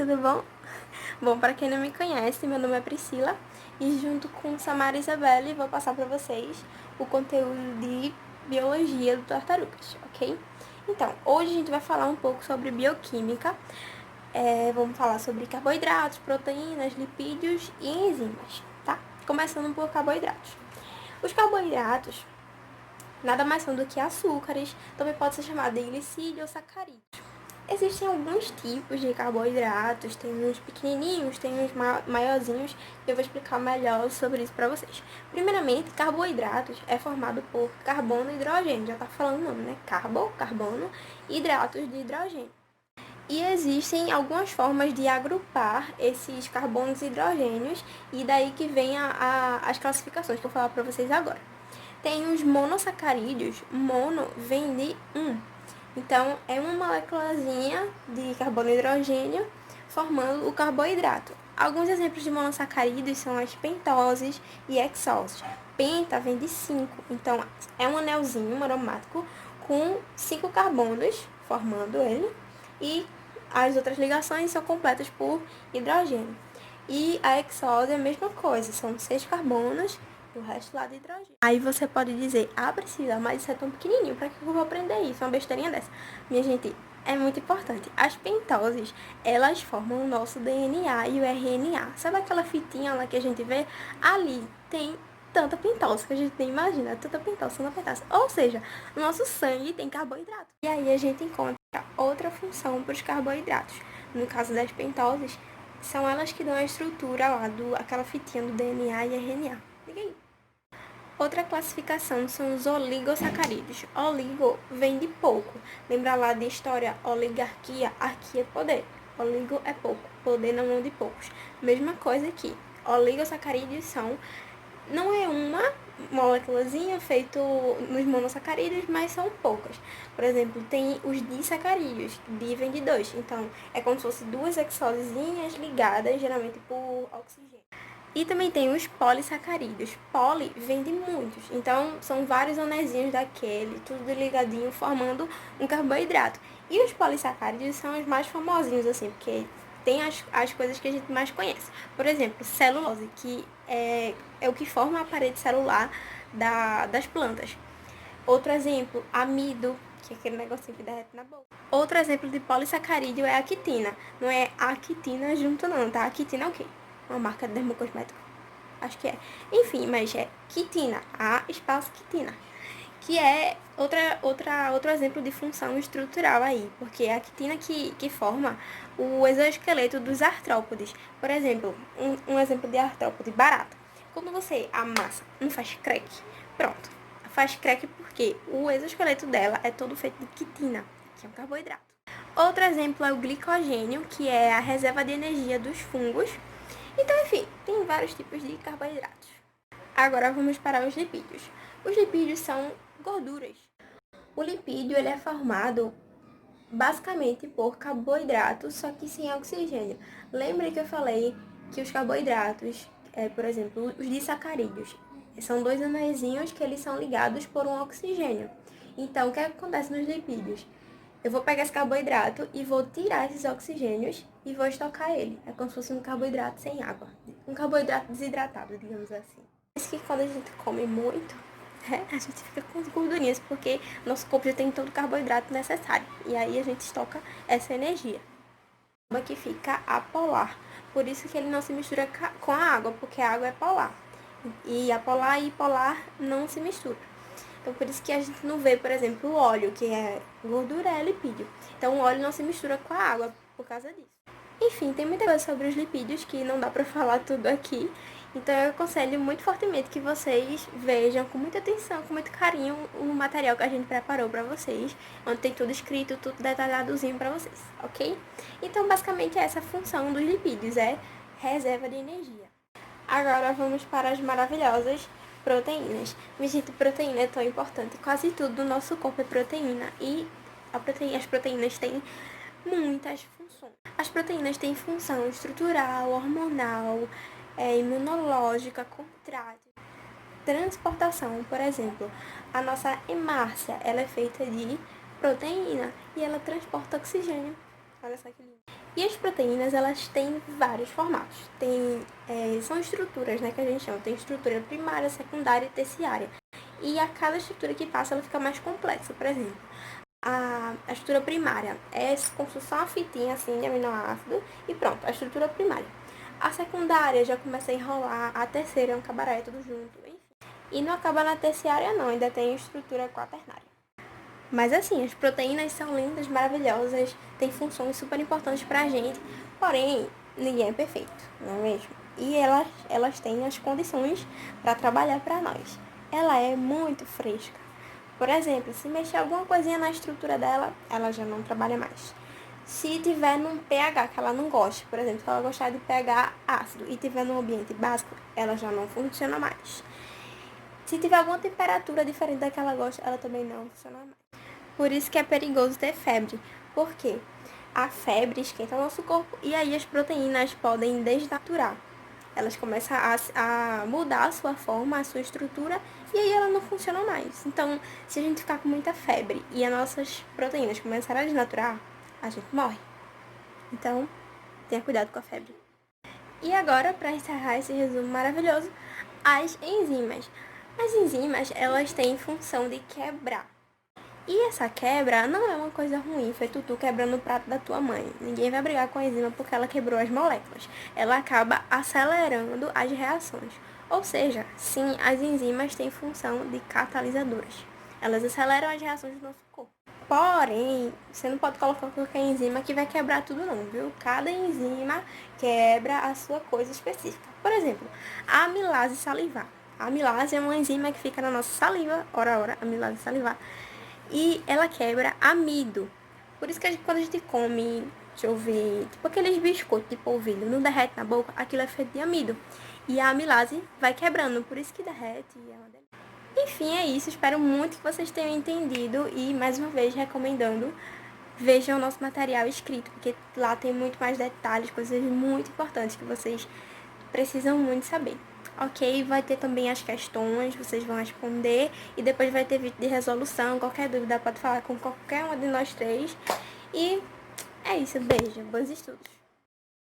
tudo bom? Bom, para quem não me conhece, meu nome é Priscila e junto com Samara e Isabelle vou passar para vocês o conteúdo de biologia do tartarugas, ok? Então, hoje a gente vai falar um pouco sobre bioquímica, vamos falar sobre carboidratos, proteínas, lipídios e enzimas, tá? Começando por carboidratos. Os carboidratos nada mais são do que açúcares, também pode ser chamado de glicídio ou sacarídeos. Existem alguns tipos de carboidratos, tem uns pequenininhos, tem uns maiorzinhos, e eu vou explicar melhor sobre isso para vocês. Primeiramente, carboidratos é formado por carbono e hidrogênio, já tá falando o nome, né? Carbono, e hidratos de hidrogênio. E existem algumas formas de agrupar esses carbonos e hidrogênios, e daí que vem as classificações que eu vou falar para vocês agora. Tem os monossacarídeos, mono vem de Então, é uma moléculazinha de carbono e hidrogênio formando o carboidrato. Alguns exemplos de monossacarídeos são as pentoses e hexoses. Penta vem de 5, então é um anelzinho aromático com 5 carbonos formando ele e as outras ligações são completas por hidrogênio. E a hexose é a mesma coisa, são 6 carbonos e o resto lá de hidrogênio. Aí você pode dizer, Priscila, mas isso é tão pequenininho, pra que eu vou aprender isso? Uma besteirinha dessa. Minha gente, é muito importante. As pentoses, elas formam o nosso DNA e o RNA. Sabe aquela fitinha lá que a gente vê? Ali tem tanta pentose que a gente nem imagina, tanta pentose. Ou seja, o nosso sangue tem carboidrato. E aí a gente encontra outra função para os carboidratos. No caso das pentoses, são elas que dão a estrutura lá, aquela fitinha do DNA e RNA. Liga aí. Outra classificação são os oligosacarídeos. Oligo vem de pouco. Lembra lá de história oligarquia, arquia é poder. Oligo é pouco, poder na mão de poucos. Mesma coisa aqui. Oligosacarídeos não é uma moléculazinha feito nos monossacarídeos, mas são poucas. Por exemplo, tem os disacarídeos, di vem de 2. Então, é como se fossem duas hexosezinhas ligadas, geralmente por oxigênio. E também tem os polissacarídeos. Poli vem de muitos. Então, são vários anezinhos daquele, tudo ligadinho, formando um carboidrato. E os polissacarídeos são os mais famosinhos, assim, porque tem as coisas que a gente mais conhece. Por exemplo, celulose, que é o que forma a parede celular das plantas. Outro exemplo, amido, que é aquele negocinho que derrete na boca. Outro exemplo de polissacarídeo é a quitina. Não é a quitina junto não, tá? A quitina é o quê? Uma marca de dermocosmético? Acho que é. Enfim, mas é quitina, a espaço quitina. Que é outro exemplo de função estrutural aí, porque é a quitina que forma o exoesqueleto dos artrópodes. Por exemplo, um exemplo de artrópode, barata. Quando você amassa, não faz crack, pronto. Faz crack porque o exoesqueleto dela é todo feito de quitina, que é um carboidrato. Outro exemplo é o glicogênio, que é a reserva de energia dos fungos. Então, enfim, tem vários tipos de carboidratos. Agora vamos para os lipídios. Os lipídios são gorduras. O lipídio ele é formado basicamente por carboidratos, só que sem oxigênio. Lembra que eu falei que os carboidratos, por exemplo, os disacarídeos, são dois anéisinhos que eles são ligados por um oxigênio. Então, o que acontece nos lipídios? Eu vou pegar esse carboidrato e vou tirar esses oxigênios e vou estocar ele. É como se fosse um carboidrato sem água. Um carboidrato desidratado, digamos assim. Por isso que quando a gente come muito, a gente fica com as gordurinhas, porque nosso corpo já tem todo o carboidrato necessário. E aí a gente estoca essa energia. Que fica apolar. Por isso que ele não se mistura com a água, porque a água é polar. E apolar e polar não se misturam. Então, por isso que a gente não vê, por exemplo, o óleo, que é gordura, é lipídio. Então, o óleo não se mistura com a água por causa disso. Enfim, tem muita coisa sobre os lipídios que não dá pra falar tudo aqui. Então, eu aconselho muito fortemente que vocês vejam com muita atenção, com muito carinho, o material que a gente preparou pra vocês, onde tem tudo escrito, tudo detalhadozinho pra vocês, ok? Então, basicamente, essa função dos lipídios é reserva de energia. Agora, vamos para as maravilhosas proteínas. Minha gente, proteína é tão importante. Quase tudo do nosso corpo é proteína. E as proteínas têm muitas funções. As proteínas têm função estrutural, hormonal, imunológica, contrátil, transportação. Por exemplo, a nossa hemácia, ela é feita de proteína e ela transporta oxigênio. Olha só que lindo. E as proteínas, elas têm vários formatos. São estruturas, né, que a gente chama. Tem estrutura primária, secundária e terciária. E a cada estrutura que passa, ela fica mais complexa. Por exemplo, a estrutura primária é como se fosse uma fitinha assim de aminoácido e pronto, a estrutura primária. A secundária já começa a enrolar, a terceira é um cabaré, tudo junto, enfim. E não acaba na terciária não, ainda tem estrutura quaternária. Mas assim, as proteínas são lindas, maravilhosas, têm funções super importantes pra gente, porém, ninguém é perfeito, não é mesmo? E elas têm as condições para trabalhar para nós. Ela é muito fresca. Por exemplo, se mexer alguma coisinha na estrutura dela, ela já não trabalha mais. Se tiver num pH que ela não goste, por exemplo, se ela gostar de pH ácido e tiver num ambiente básico, ela já não funciona mais. Se tiver alguma temperatura diferente da que ela gosta, ela também não funciona mais. Por isso que é perigoso ter febre. Por quê? A febre esquenta o nosso corpo e aí as proteínas podem desnaturar. Elas começam a mudar a sua forma, a sua estrutura, e aí ela não funciona mais. Então, se a gente ficar com muita febre e as nossas proteínas começarem a desnaturar, a gente morre. Então, tenha cuidado com a febre. E agora, para encerrar esse resumo maravilhoso, as enzimas. As enzimas, elas têm função de quebrar. E essa quebra não é uma coisa ruim, feito tu quebrando o prato da tua mãe. Ninguém vai brigar com a enzima porque ela quebrou as moléculas. Ela acaba acelerando as reações. Ou seja, sim, as enzimas têm função de catalisadoras. Elas aceleram as reações do nosso corpo. Porém, você não pode colocar qualquer enzima que vai quebrar tudo não, viu? Cada enzima quebra a sua coisa específica. Por exemplo, a amilase salivar. A amilase é uma enzima que fica na nossa saliva, ora, amilase salivar, e ela quebra amido. Por isso que quando a gente come, deixa eu ver, tipo aqueles biscoitos de polvilho, não derrete na boca, aquilo é feito de amido. E a amilase vai quebrando, por isso que derrete e é uma delícia. Enfim, é isso. Espero muito que vocês tenham entendido e, mais uma vez, recomendando, vejam o nosso material escrito, porque lá tem muito mais detalhes, coisas muito importantes que vocês precisam muito saber. Ok? Vai ter também as questões, vocês vão responder e depois vai ter vídeo de resolução. Qualquer dúvida pode falar com qualquer uma de nós três. E é isso. Beijo. Bons estudos.